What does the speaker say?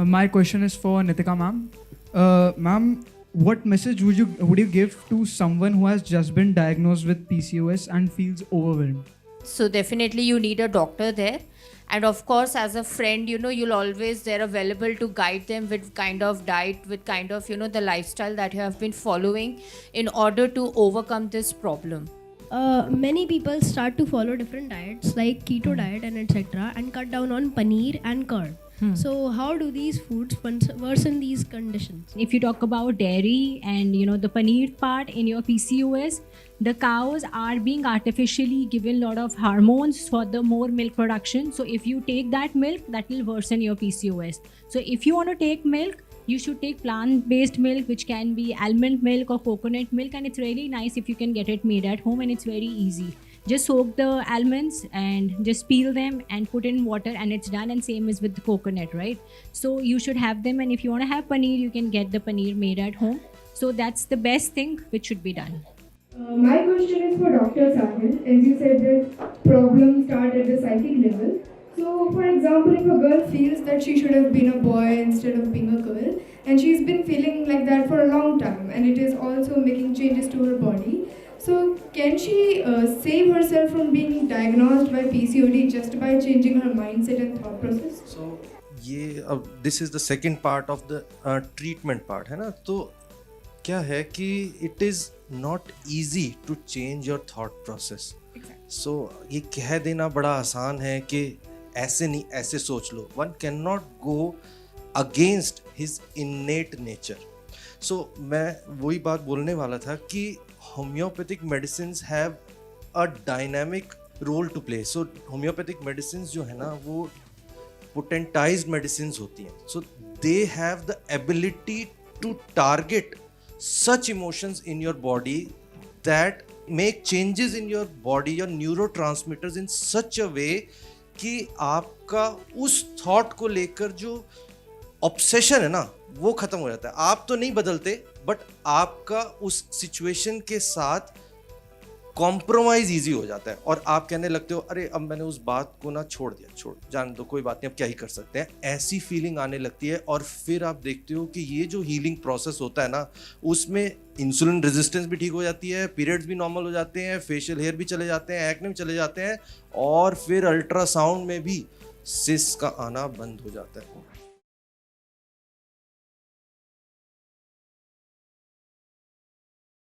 My question is for Nitika ma'am. Ma'am, what message would you give to someone who has just been diagnosed with PCOS and feels overwhelmed? So definitely you need a doctor there, and of course as a friend, you'll always there available to guide them with kind of diet, with kind of the lifestyle that you have been following in order to overcome this problem. Many people start to follow different diets like keto diet and etc. and cut down on paneer and curd. So how do these foods worsen these conditions? If you talk about dairy and the paneer part in your PCOS, the cows are being artificially given a lot of hormones for the more milk production. So if you take that milk, that will worsen your PCOS. So if you want to take milk, you should take plant-based milk, which can be almond milk or coconut milk, and it's really nice if you can get it made at home, and it's very easy. Just soak the almonds and just peel them and put in water, and it's done. And same is with the coconut, right? So you should have them, and if you want to have paneer, you can get the paneer made at home. So that's the best thing which should be done. My question is for Dr. Sahil. As you said that problems start at the psychic level. So, for example, if a girl feels that she should have been a boy instead of being a girl, and she's been feeling like that for a long time, and it is also making changes to her body, so can she save herself from being diagnosed by PCOD just by changing her mindset and thought process? So ये अब this is the second part of the treatment part है ना. तो क्या है कि it is not easy to change your thought process. So ये कह देना बड़ा आसान है कि ऐसे नहीं, ऐसे सोच लो. One cannot go against his innate nature. So मैं वही बात बोलने वाला था कि homeopathic medicines have a dynamic role to play. So homeopathic medicines जो है ना वो potentized medicines होती हैं. So they have the ability to target such emotions in your body that make changes in your body, your neurotransmitters in such a way कि आपका उस thought को लेकर जो ऑब्सेशन है ना वो खत्म हो जाता है. आप तो नहीं बदलते, बट आपका उस सिचुएशन के साथ कॉम्प्रोमाइज इजी हो जाता है और आप कहने लगते हो अरे अब मैंने उस बात को ना छोड़ दिया, छोड़ जान दो, कोई बात नहीं, अब क्या ही कर सकते हैं. ऐसी फीलिंग आने लगती है और फिर आप देखते हो कि ये जो हीलिंग प्रोसेस होता है ना उसमें इंसुलिन रेजिस्टेंस भी ठीक हो जाती है, पीरियड्स भी नॉर्मल हो जाते हैं, फेशियल हेयर भी चले जाते हैं, एक्ने भी चले जाते हैं और फिर अल्ट्रासाउंड में भी सिस का आना बंद हो जाता है.